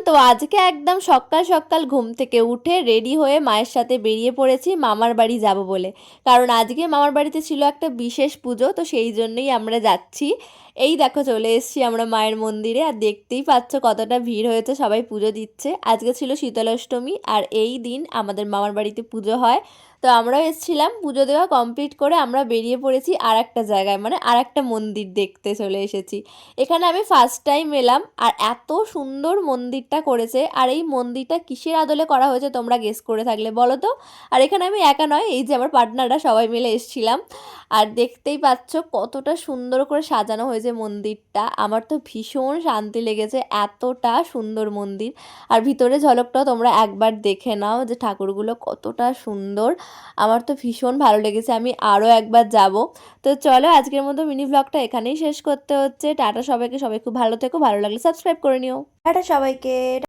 তো আজকে একদম সকাল সকাল ঘুম থেকে উঠে রেডি হয়ে মায়ের সাথে বেরিয়ে পড়েছি মামার বাড়ি যাব বলে। কারণ আজকে মামার বাড়িতে ছিল একটা বিশেষ পুজো, তো সেই জন্যই আমরা যাচ্ছি। এই দেখো চলে এসেছি আমরা মায়ের মন্দিরে, আর দেখতেই পাচ্ছ কতটা ভিড় হয়েছে, সবাই পুজো দিচ্ছে। আজকে ছিল শীতলাষ্টমী, আর এই দিন আমাদের মামার বাড়িতে পুজো হয়। তো আমরাও এসেছিলাম, পুজো দেওয়া কমপ্লিট করে আমরা বেরিয়ে পড়েছি আর একটা জায়গায়, মানে আর একটা মন্দির দেখতে চলে এসেছি। এখানে আমি ফার্স্ট টাইম এলাম, আর এত সুন্দর মন্দিরটা করেছে। আর এই মন্দিরটা কিসের আদলে করা হয়েছে তোমরা গেস করে থাকলে বলো তো। আর এখানে আমি একা নয়, এই যে আমার পার্টনাররা সবাই মিলে এসেছিলাম। আর দেখতেই পাচ্ছ কতটা সুন্দর করে সাজানো হয়েছে মন্দিরটা, আমার তো ভীষণ শান্তি লেগেছে, এতটা সুন্দর মন্দির। আর ভিতরে ঝলকটাও তোমরা একবার দেখে নাও যে ঠাকুরগুলো কতটা সুন্দর। আমার তো ভীষণ ভালো লেগেছে, আমি আরও একবার যাব। তো চলো আজকের মতো মিনি ব্লগটা এখানেই শেষ করতে হচ্ছে। টাটা সবাইকে, সবাই খুব ভালো থেকো, ভালো লাগলে সাবস্ক্রাইব করে নিও। টাটা সবাইকে।